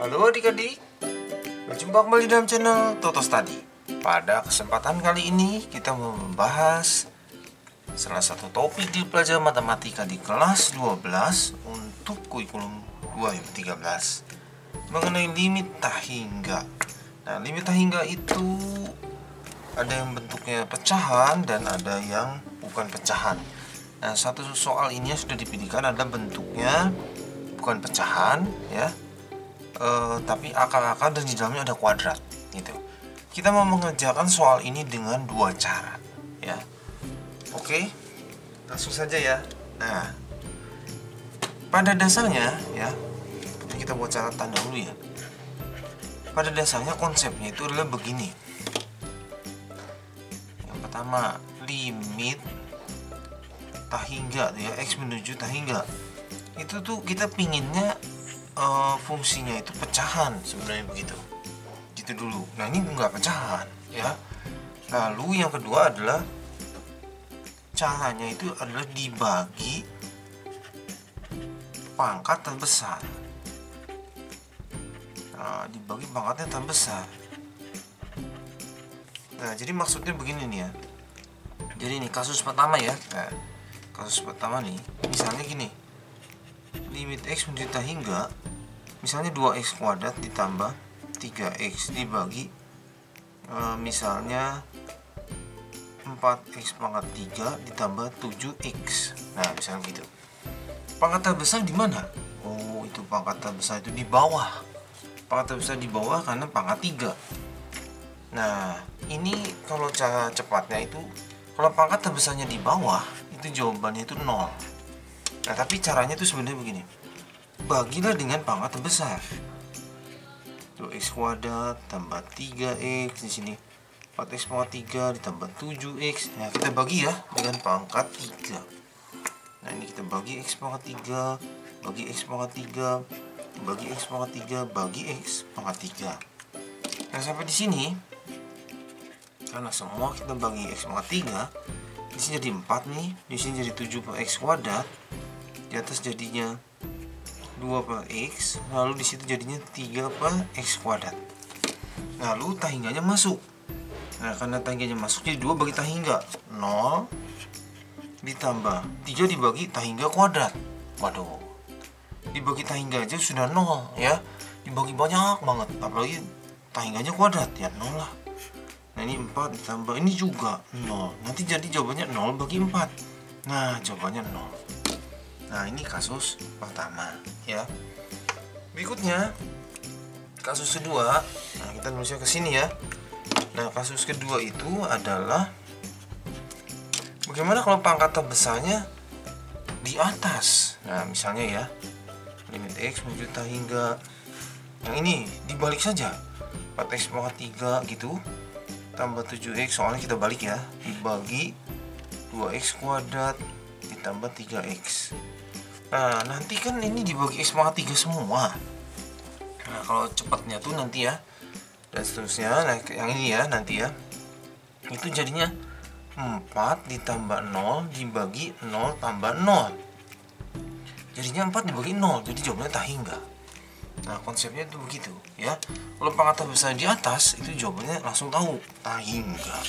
Halo adik-adik, berjumpa kembali dalam channel Toto Study. Pada kesempatan kali ini kita mau membahas salah satu topik di pelajaran matematika di kelas 12 untuk kurikulum 2013 mengenai limit tak hingga. Nah, limit tak hingga itu ada yang bentuknya pecahan dan ada yang bukan pecahan. Nah, satu soal ini yang sudah dipilihkan adalah bentuknya bukan pecahan ya, tapi akar-akar dan di dalamnya ada kuadrat gitu. Kita mau mengerjakan soal ini dengan dua cara ya. Oke, langsung saja ya. Nah, pada dasarnya ya, kita buat catatan dulu ya. Pada dasarnya konsepnya itu adalah begini. Yang pertama, limit tak hingga ya, x menuju tak hingga. Itu tuh kita pinginnya fungsinya itu pecahan sebenarnya begitu. Gitu dulu. Nah, ini enggak pecahan ya. Lalu yang kedua adalah caranya itu adalah dibagi pangkat terbesar. Nah, dibagi pangkatnya terbesar. Nah, jadi maksudnya begini nih ya. Jadi ini kasus pertama ya. Nah, kasus pertama nih, misalnya gini. Limit x menuju tak hingga, misalnya 2x kuadrat ditambah 3x dibagi misalnya 4x pangkat 3 ditambah 7x. Nah, misalnya gitu. Pangkat terbesar di mana? Oh, itu pangkat terbesar itu di bawah. Pangkat terbesar di bawah karena pangkat 3. Nah, ini kalau cara cepatnya itu, kalau pangkat terbesarnya di bawah, itu jawabannya itu 0. Nah, tapi caranya itu sebenarnya begini. Bagilah dengan pangkat terbesar. 2x kuadrat tambah 3x di sini. 4x pangkat 3 ditambah 7x. Nah, kita bagi ya dengan pangkat 3. Nah, ini kita bagi x pangkat 3, bagi x pangkat 3, bagi x pangkat 3, bagi x pangkat 3. Nah, sampai di sini karena semua kita bagi x pangkat 3, di sini jadi 4 nih, di sini jadi 7 per x kuadrat. Di atas jadinya 2 per x, lalu di situ jadinya 3 per x kuadrat. Lalu tak hingganya masuk. Nah, karena tak hingganya masuk jadi 2 bagi tak hingga 0 ditambah 3 dibagi tak hingga kuadrat. Waduh, dibagi tak hingga aja sudah 0 ya, dibagi banyak banget, apalagi tak hingganya kuadrat ya 0 lah. Nah, ini 4 ditambah ini juga 0, nanti jadi jawabannya 0 bagi 4. Nah, jawabannya 0. Nah, ini kasus pertama ya. Berikutnya kasus kedua. Nah, kita nulisnya ke sini ya. Nah, kasus kedua itu adalah bagaimana kalau pangkat terbesarnya di atas. Nah, misalnya ya, limit x menuju tak hingga. Yang ini dibalik saja. 4x pangkat 3 gitu tambah 7x, soalnya kita balik ya, dibagi 2x kuadrat ditambah 3x. Nah, nanti kan ini dibagi x pangkat 3 semua. Nah, kalau cepatnya tuh nanti ya, dan seterusnya. Nah, yang ini ya nanti ya, itu jadinya 4 ditambah 0 dibagi 0 tambah 0. Jadinya 4 dibagi 0, jadi jawabannya tak hingga. Nah, konsepnya itu begitu ya. Kalau pangkat terbesar di atas, itu jawabannya langsung tahu, tak hingga.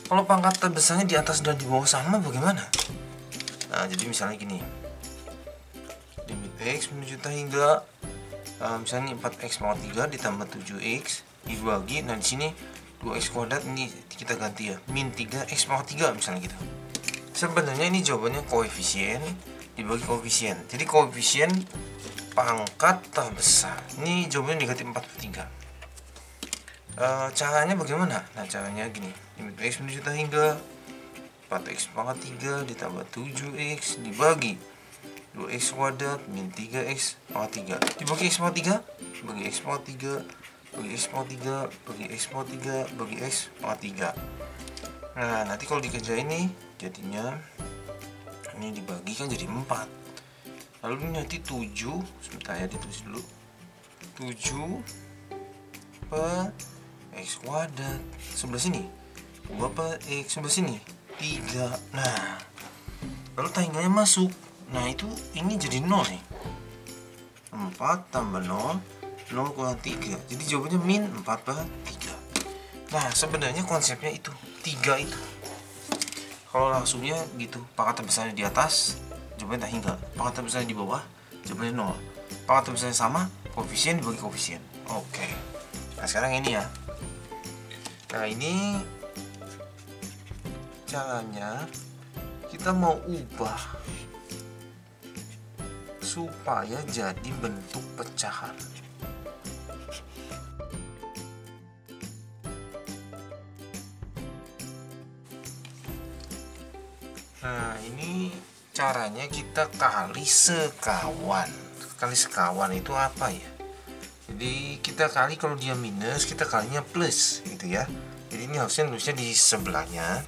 Kalau pangkat terbesarnya di atas dan di bawah sama bagaimana? Nah, jadi misalnya gini, limit x menuju tak hingga, misalnya 4x pangkat 3 ditambah 7x dibagi, nah di sini 2x kuadrat, ini kita ganti ya, min 3x pangkat 3 misalnya gitu. Sebenarnya ini jawabannya koefisien dibagi koefisien, jadi koefisien pangkat terbesar, ini jawabannya negatif 4/3. Caranya bagaimana? Nah, caranya gini, limit x menuju tak hingga 4x pangkat 3 ditambah 7x dibagi 2x kuadrat min 3x pangkat 3 dibagi x pangkat 3 bagi x pangkat 3 bagi x pangkat 3 bagi x pangkat 3 bagi x pangkat 3. Nah, nanti kalau dikerjain nih jadinya ini dibagi kan jadi 4. Lalu ini nanti 7, sebentar ya ditulis dulu, 7 per x kuadrat sebelah sini, 2 per x sebelah sini 3. Nah, lalu tak hingganya masuk. Nah, itu ini jadi 0 nih. 4 4 tambah 0, 0 kurang 3. Jadi jawabannya min 4/3. Nah, sebenarnya konsepnya itu 3 itu. Kalau langsungnya gitu, pangkatan besarnya di atas, jawabannya tak hingga. Pangkatan besarnya di bawah, jawabannya 0. Pangkatan besarnya sama, koefisien dibagi koefisien. Oke. Nah, sekarang ini ya. Nah, ini caranya kita mau ubah supaya jadi bentuk pecahan. Nah, ini caranya kita kali sekawan. Kali sekawan itu apa ya? Jadi kita kali, kalau dia minus kita kalinya plus gitu ya. Jadi ini harusnya nulisnya di sebelahnya.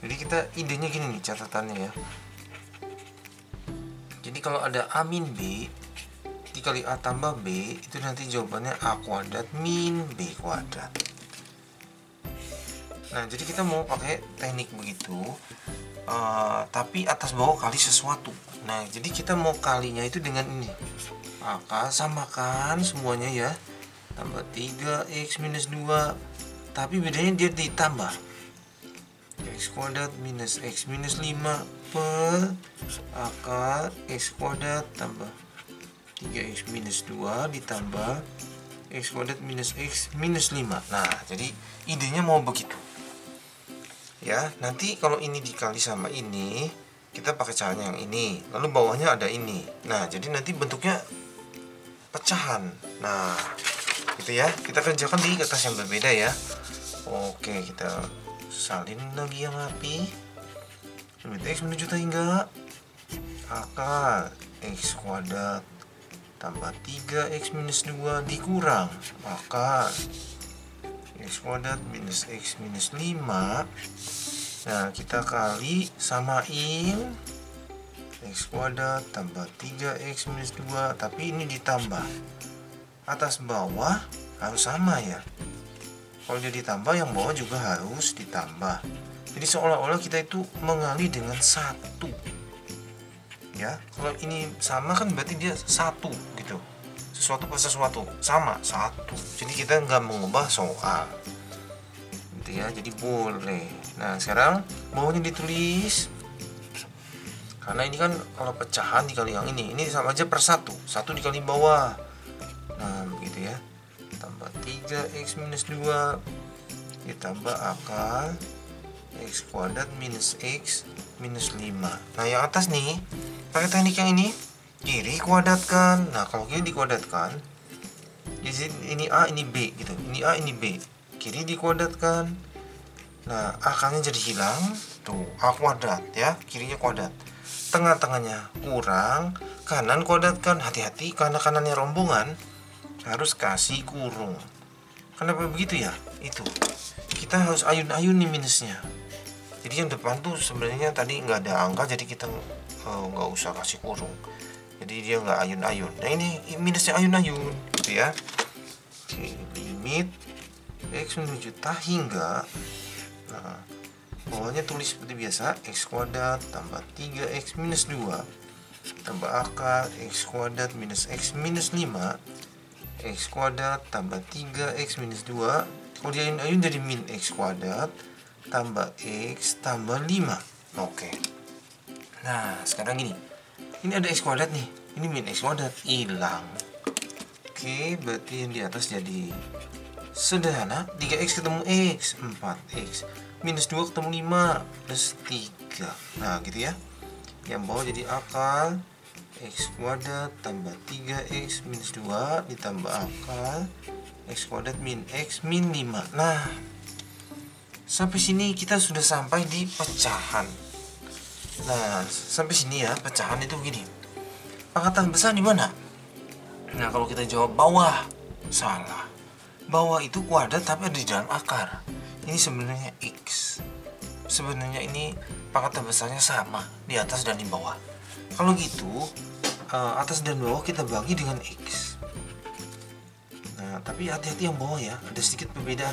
Jadi kita idenya gini nih catatannya ya. Jadi kalau ada A min B dikali A tambah B, itu nanti jawabannya A kuadrat min B kuadrat. Nah, jadi kita mau pakai teknik begitu, tapi atas bawah kali sesuatu. Nah, jadi kita mau kalinya itu dengan ini. Maka samakan semuanya ya. Tambah 3x minus 2. Tapi bedanya dia ditambah. X kuadrat minus X minus 5 per akar X kuadrat tambah 3x minus 2 ditambah X kuadrat minus X minus 5. Nah, jadi idenya mau begitu ya. Nanti kalau ini dikali sama ini, kita pakai caranya yang ini, lalu bawahnya ada ini. Nah, jadi nanti bentuknya pecahan. Nah, gitu ya. Kita kerjakan di kertas yang berbeda ya. Oke, kita salin lagi yang rapi. Limit X menuju hingga akar X kuadrat tambah 3x minus 2 dikurang akar X kuadrat minus X minus 5. Nah, kita kali samain X kuadrat tambah 3x minus 2, tapi ini ditambah. Atas bawah harus sama ya. Kalau dia ditambah, yang bawah juga harus ditambah. Jadi seolah-olah kita itu mengali dengan satu. Ya, kalau ini sama kan berarti dia satu gitu. Sesuatu per sesuatu sama satu. Jadi kita nggak mengubah soal. Gitu ya. Jadi boleh. Nah, sekarang bawahnya ditulis. Karena ini kan kalau pecahan dikali yang ini sama aja per satu. Satu dikali bawah. Nah, begitu ya. Tambah 3x minus 2 ditambah akar X kuadrat minus X minus 5. Nah, yang atas nih pakai teknik yang ini, kiri kuadratkan. Nah, kalau kiri dikuadratkan, jadi ini A ini B gitu. Ini A ini B. Kiri dikuadratkan. Nah, akarnya jadi hilang. Tuh, A kuadrat ya, kirinya kuadrat. Tengah-tengahnya kurang, kanan kuadratkan. Hati-hati karena kanannya rombongan, harus kasih kurung. Kenapa begitu ya? Itu kita harus ayun-ayun nih minusnya. Jadi yang depan tuh sebenarnya tadi nggak ada angka, jadi kita nggak usah kasih kurung. Jadi dia nggak ayun-ayun. Nah, ini minusnya ayun-ayun gitu ya. Oke, limit X menuju hingga, nah, bawahnya tulis seperti biasa, X kuadrat tambah 3x minus 2 tambah akar X kuadrat minus X minus 5 X kuadrat tambah 3x minus 2. Kalau diayun-ayun jadi min X kuadrat tambah X tambah 5. Oke. Nah, sekarang gini. Ini ada X kuadrat nih. Ini min X kuadrat. Hilang. Oke, berarti yang di atas jadi sederhana. 3x ketemu X. 4x. Minus 2 ketemu 5. Plus 3. Nah, gitu ya. Yang bawah jadi akar X kuadrat tambah 3x minus 2 ditambah akar X kuadrat min X min 5. Nah, sampai sini kita sudah sampai di pecahan. Nah, sampai sini ya, pecahan itu gini. Pangkatan besar di mana? Nah, kalau kita jawab bawah, salah. Bawah itu kuadrat tapi ada di dalam akar. Ini sebenarnya X. Sebenarnya ini pangkatan besarnya sama di atas dan di bawah. Kalau gitu, atas dan bawah kita bagi dengan X. Nah, tapi hati-hati yang bawah ya, ada sedikit perbedaan.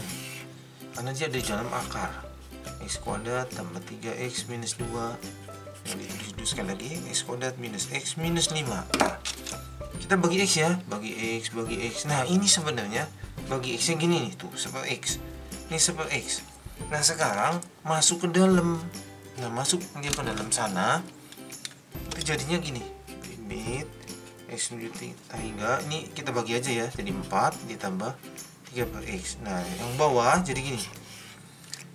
Karena dia ada di dalam akar. X kuadrat tambah 3x minus 2. Yang ditulis sekali lagi, X kuadrat minus X minus 5. Nah, kita bagi X ya, bagi X. Nah ini sebenarnya bagi X yang gini nih, tuh seper X. Ini seper X. Nah sekarang masuk ke dalam. Nah masuk dia ke dalam sana, itu jadinya gini, limit X menuju hingga, ini kita bagi aja ya, jadi 4 ditambah 3 per X. Nah yang bawah jadi gini.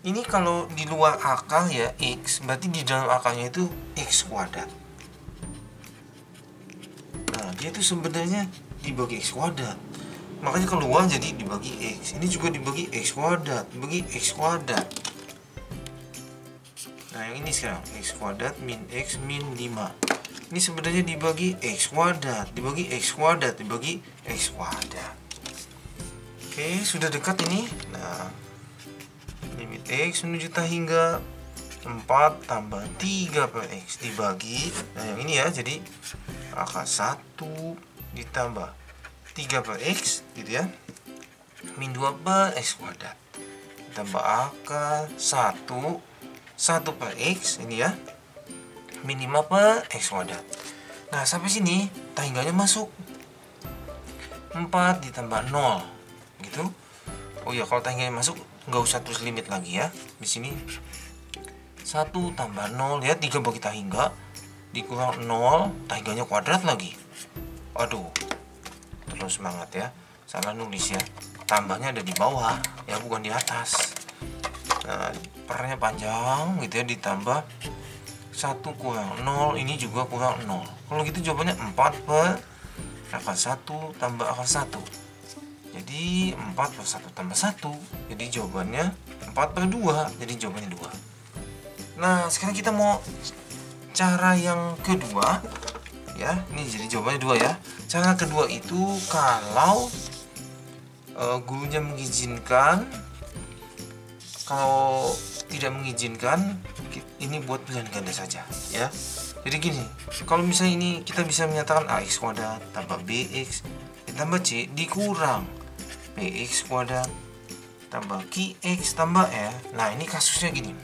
Ini kalau di luar akar ya X, berarti di dalam akarnya itu X kuadrat. Nah dia tuh sebenarnya dibagi X kuadrat, makanya keluar jadi dibagi X. Ini juga dibagi X kuadrat, dibagi X kuadrat. Nah yang ini sekarang X kuadrat min X min 5. Ini sebenarnya dibagi X kuadrat, dibagi X kuadrat, dibagi X kuadrat. Oke, sudah dekat ini. Nah limit X menuju hingga 4 tambah 3 per X dibagi, nah yang ini ya, jadi akar 1 ditambah 3 per X gitu ya, min 2 per X kuadrat ditambah akar 1 per X ini ya, min 5 per X kuadrat. Nah sampai sini tahingganya masuk 4 ditambah 0 gitu. Oh ya, kalau tahingganya masuk nggak usah terus limit lagi ya. Di sini 1 tambah 0 ya, 3 bagi tahingga dikurang 0, tahingganya kuadrat lagi. Aduh, terus semangat ya, salah nulis ya, tambahnya ada di bawah ya, bukan di atas. Nah pernya panjang gitu ya, ditambah 1 kurang 0, ini juga kurang 0. Kalau gitu jawabannya 4 per akar 1 tambah akar 1. Jadi 4 per 1 tambah 1. Jadi jawabannya 4 per 2. Jadi jawabannya 2. Nah sekarang kita mau cara yang kedua ya. Ini jadi jawabannya 2 ya. Cara kedua itu kalau gurunya mengizinkan. Kalau tidak mengizinkan, ini buat pilihan ganda saja ya. Jadi gini, kalau misalnya ini kita bisa menyatakan ax kuadrat tambah bx ditambah c dikurang px kuadrat tambah qx tambah r. Nah ini kasusnya gini,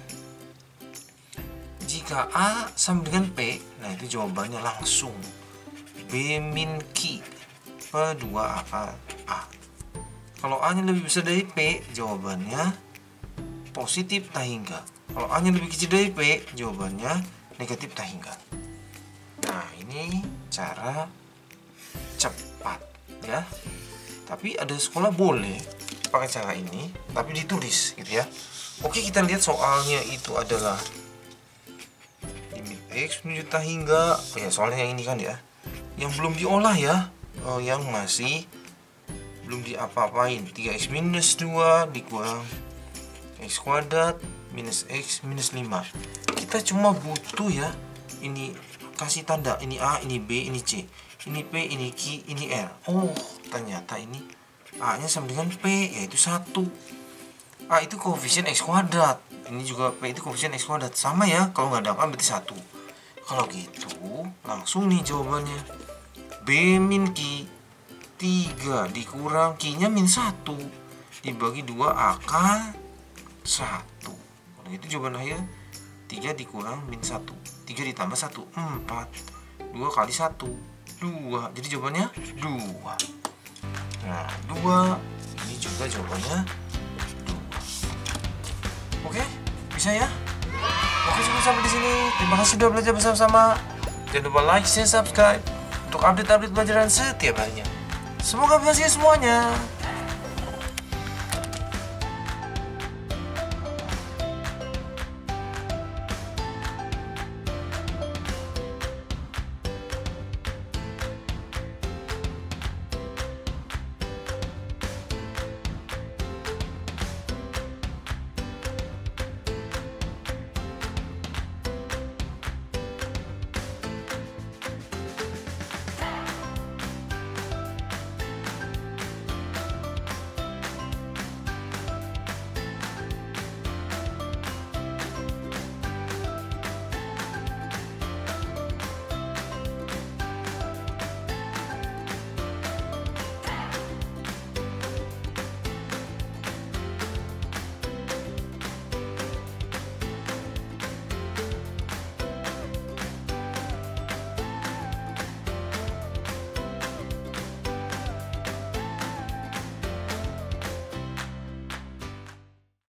jika a sama dengan p, nah itu jawabannya langsung b min q per 2 akar a. Kalau a nya lebih besar dari p, jawabannya positif tahingga. Kalau a nya lebih kecil dari p, jawabannya negatif tahingga. Nah ini cara cepat ya. Tapi ada sekolah boleh pakai cara ini, tapi ditulis gitu ya. Oke, kita lihat soalnya itu adalah limit x menuju tahingga. Oh ya, soalnya yang ini kan ya, yang belum diolah ya, yang masih belum diapa-apain. 3x minus 2 dikurang x kuadrat minus x minus 5. Kita cuma butuh ya, ini kasih tanda, ini a, ini b, ini c, ini p, ini q, ini r. Oh ternyata ini a nya sama dengan p, yaitu 1. A itu koefisien x kuadrat, ini juga p itu koefisien x kuadrat, sama ya. Kalau nggak ada a berarti 1. Kalau gitu langsung nih jawabannya b min q 3 dikurang q nya min 1 dibagi 2 akar 1. Kalau gitu jawaban akhir 3 dikurang min 1, 3 ditambah 1, 4, 2 kali 1, 2. Jadi jawabannya 2. Nah 2 ini juga jawabannya 2. Oke, bisa ya? Oke, cukup sampai di sini. Terima kasih sudah belajar bersama-sama. Jangan lupa like, share, subscribe untuk update-update pelajaran setiap harinya. Semoga berhasil semuanya.